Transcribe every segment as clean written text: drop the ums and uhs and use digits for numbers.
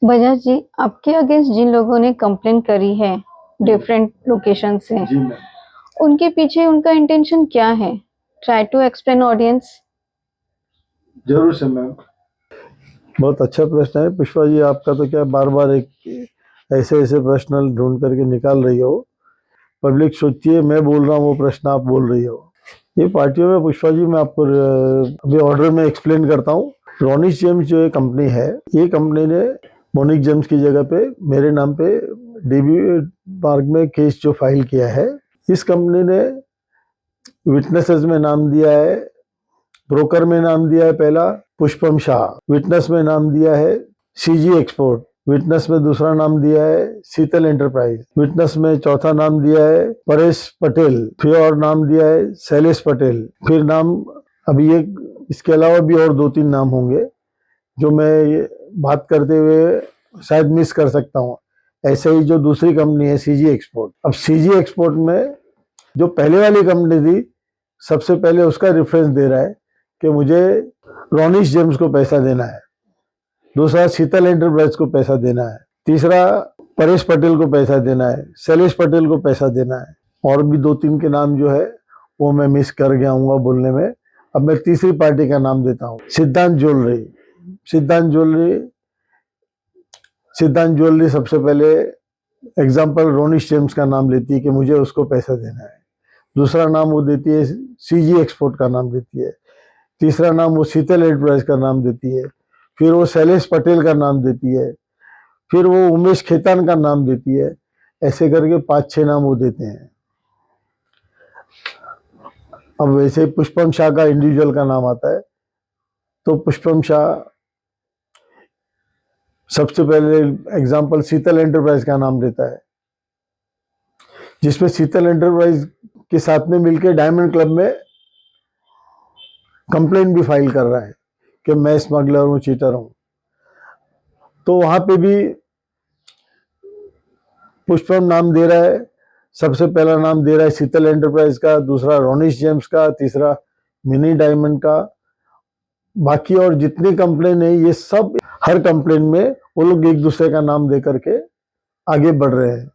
बजाज जी, आपके अगेंस्ट जिन लोगों ने कंप्लेंट करी है डिफरेंट लोकेशन से, जी मैम। उनके पीछे उनका इंटेंशन क्या है? Try to explain audience. जरूर से मैम। बहुत अच्छा प्रश्न है पुष्पा जी आपका। तो क्या बार बार एक ऐसे ऐसे प्रश्न ढूंढ करके निकाल रही हो। पब्लिक सोचती है मैं बोल रहा हूँ वो प्रश्न आप बोल रही हो। ये पार्टियों में पुष्पा जी मैं आपको अभी ऑर्डर में एक्सप्लेन करता हूँ। रोनिश जेम्स जो एक कंपनी है, ये कंपनी ने मोनिक जेम्स की जगह पे मेरे नाम पे डीबी मार्ग में केस जो फाइल किया है, इस कंपनी ने विटनेसेस में नाम दिया है, ब्रोकर में नाम दिया है पहला पुष्पम शाह, विटनेस में नाम दिया है सीजी एक्सपोर्ट, विटनेस में दूसरा नाम दिया है शीतल एंटरप्राइज, विटनेस में चौथा नाम दिया है परेश पटेल, फिर और नाम दिया है शैलेश पटेल, फिर नाम अभी एक इसके अलावा भी और 2-3 नाम होंगे जो मैं ये बात करते हुए शायद मिस कर सकता हूँ। ऐसे ही जो दूसरी कंपनी है सीजी एक्सपोर्ट, अब सीजी एक्सपोर्ट में जो पहले वाली कंपनी थी सबसे पहले उसका रेफरेंस दे रहा है कि मुझे रोनिश जेम्स को पैसा देना है, दूसरा शीतल एंटरप्राइज को पैसा देना है, तीसरा परेश पटेल को पैसा देना है, शैलेश पटेल को पैसा देना है, और भी 2-3 के नाम जो है वो मैं मिस कर गया हूँ बोलने में। अब मैं तीसरी पार्टी का नाम देता हूँ, सिद्धांत ज्वेलरी। सिद्धांत ज्वेलरी सिद्धांत ज्वेलरी सबसे पहले एग्जाम्पल रोनिश जेम्स का नाम लेती है कि मुझे उसको पैसा देना है, दूसरा नाम वो देती है सीजी एक्सपोर्ट का नाम देती है, तीसरा नाम वो शीतल एंटरप्राइज का नाम देती है, फिर वो शैलेश पटेल का नाम देती है, फिर वो उमेश खेतान का नाम देती है। ऐसे करके 5-6 नाम वो देते हैं। अब वैसे पुष्पम शाह का इंडिविजुअल का नाम आता है, तो पुष्पम शाह सबसे पहले एग्जाम्पल शीतल एंटरप्राइज का नाम देता है, जिसमें शीतल एंटरप्राइज के साथ में मिलकर डायमंड क्लब में कंप्लेंट भी फाइल कर रहा है कि मैं स्मगलर हूँ, चीटर हूँ। तो वहां पे भी पुष्पम नाम दे रहा है, सबसे पहला नाम दे रहा है शीतल एंटरप्राइज का, दूसरा रोनिश जेम्स का, तीसरा मिनी डायमंड का। बाकी और जितनी कंप्लेन है ये सब हर कंप्लेन में वो लोग एक दूसरे का नाम दे करके आगे बढ़ रहे हैं।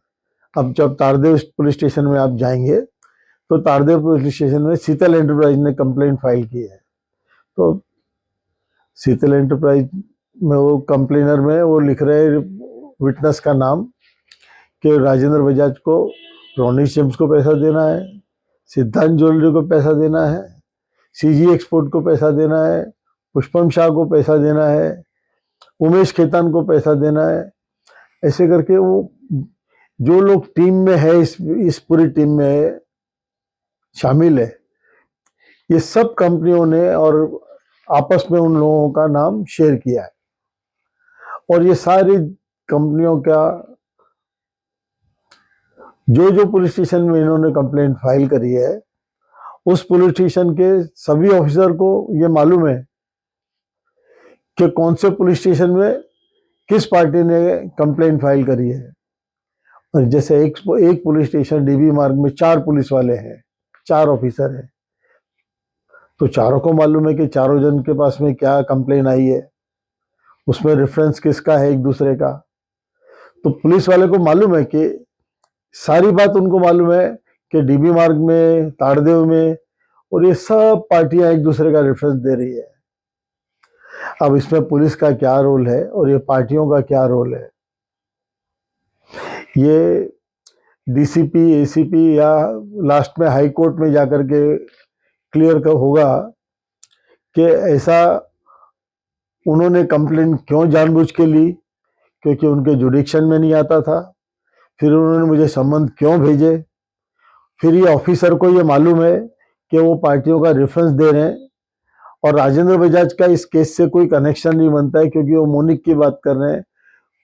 अब जब तारदेव पुलिस स्टेशन में आप जाएंगे तो तारदेव पुलिस स्टेशन में शीतल एंटरप्राइज ने कंप्लेंट फाइल की है। तो शीतल एंटरप्राइज में वो कंप्लेनर में वो लिख रहे हैं विटनेस का नाम कि राजेंद्र बजाज को रोनिश जेम्स को पैसा देना है, सिद्धांत ज्वेलरी को पैसा देना है, सीजी एक्सपोर्ट को पैसा देना है, पुष्पम शाह को पैसा देना है, उमेश खेतान को पैसा देना है। ऐसे करके वो जो लोग टीम में है, इस पूरी टीम में शामिल है, ये सब कंपनियों ने और आपस में उन लोगों का नाम शेयर किया है। और ये सारी कंपनियों का जो जो पुलिस स्टेशन में इन्होंने कंप्लेंट फाइल करी है, उस पुलिस स्टेशन के सभी ऑफिसर को ये मालूम है कि कौन से पुलिस स्टेशन में किस पार्टी ने कंप्लेंट फाइल करी है। और जैसे एक पुलिस स्टेशन डीबी मार्ग में 4 पुलिस वाले हैं, 4 ऑफिसर हैं, तो चारों को मालूम है कि चारों जन के पास में क्या कंप्लेन आई है, उसमें रेफरेंस किसका है एक दूसरे का। तो पुलिस वाले को मालूम है कि सारी बात उनको मालूम है कि डीबी मार्ग में, ताड़देव में, और ये सब पार्टियां एक दूसरे का रेफरेंस दे रही है। अब इसमें पुलिस का क्या रोल है और ये पार्टियों का क्या रोल है, ये डीसीपी, एसीपी या लास्ट में हाई कोर्ट में जाकर के क्लियर का होगा कि ऐसा उन्होंने कंप्लेन क्यों जानबूझ के ली, क्योंकि उनके जुडिक्शन में नहीं आता था, फिर उन्होंने मुझे संबंध क्यों भेजे, फिर ये ऑफिसर को ये मालूम है कि वो पार्टियों का रेफरेंस दे रहे हैं, और राजेंद्र बजाज का इस केस से कोई कनेक्शन नहीं बनता है क्योंकि वो मोनिक की बात कर रहे हैं।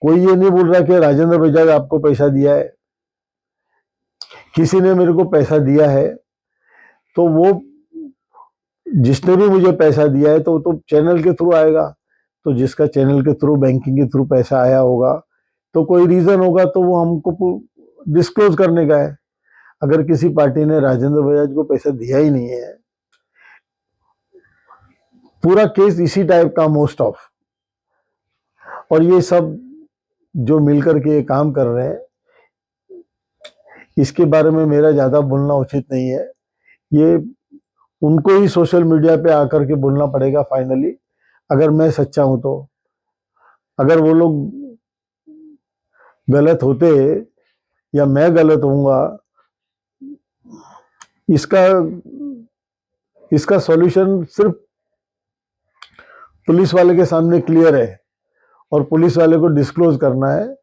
कोई ये नहीं बोल रहा कि राजेंद्र बजाज आपको पैसा दिया है, किसी ने मेरे को पैसा दिया है। तो वो जिसने भी मुझे पैसा दिया है तो चैनल के थ्रू आएगा, तो जिसका चैनल के थ्रू, बैंकिंग के थ्रू पैसा आया होगा तो कोई रीजन होगा, तो वो हमको डिस्क्लोज करने का है। अगर किसी पार्टी ने राजेंद्र बजाज को पैसा दिया ही नहीं है, पूरा केस इसी टाइप का मोस्ट ऑफ, और ये सब जो मिलकर के ये काम कर रहे हैं, इसके बारे में मेरा ज़्यादा बोलना उचित नहीं है। ये उनको ही सोशल मीडिया पे आकर के बोलना पड़ेगा फाइनली, अगर मैं सच्चा हूं तो। अगर वो लोग गलत होते या मैं गलत होऊंगा, इसका इसका सॉल्यूशन सिर्फ पुलिस वाले के सामने क्लियर है, और पुलिस वाले को डिस्क्लोज करना है,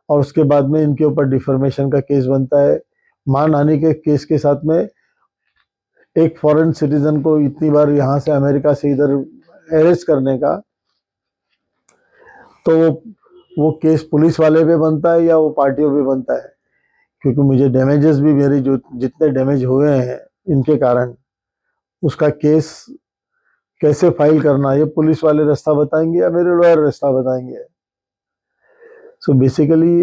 और उसके बाद में इनके ऊपर डिफर्मेशन का केस बनता है। मानहानि के केस के साथ में एक फॉरेन सिटीजन को इतनी बार यहाँ से अमेरिका से इधर अरेस्ट करने का, तो वो केस पुलिस वाले पे बनता है या वो पार्टियों पे बनता है, क्योंकि मुझे डैमेजेस भी, मेरी जो जितने डैमेज हुए हैं इनके कारण, उसका केस कैसे फाइल करना, ये पुलिस वाले रास्ता बताएंगे या मेरे लॉयर रास्ता बताएंगे। सो बेसिकली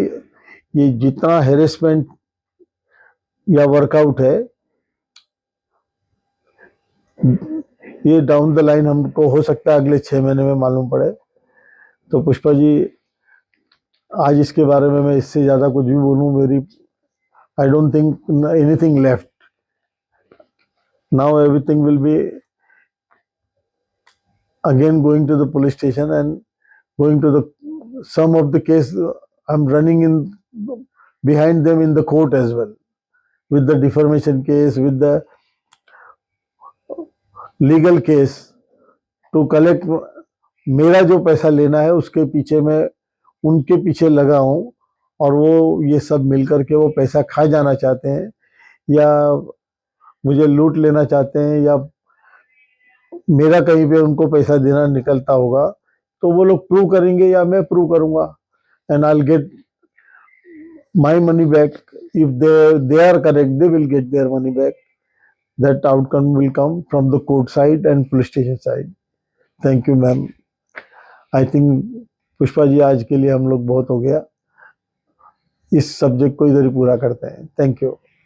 ये जितना हेरेसमेंट या वर्कआउट है, ये डाउन द लाइन हमको हो सकता है अगले 6 महीने में मालूम पड़े। तो पुष्पा जी, आज इसके बारे में मैं इससे ज़्यादा कुछ भी बोलूँ, मेरी I don't think anything left. Now everything will be again going to the police station and going to the some of the case I'm running in behind them in the court as well, with the defamation case, with the legal case to collect मेरा जो पैसा लेना है उसके पीछे मैं उनके पीछे लगा हूँ, और वो ये सब मिलकर के वो पैसा खा जाना चाहते हैं या मुझे लूट लेना चाहते हैं, या मेरा कहीं पे उनको पैसा देना निकलता होगा, तो वो लोग प्रूव करेंगे या मैं प्रूव करूंगा, and I will get my money back. If they are correct, they will get their money back. That outcome will come from the court side and police station side. Thank you ma'am. I think Pushpa ji, आज के लिए हम लोग बहुत हो गया, इस subject को इधर ही पूरा करते हैं। Thank you.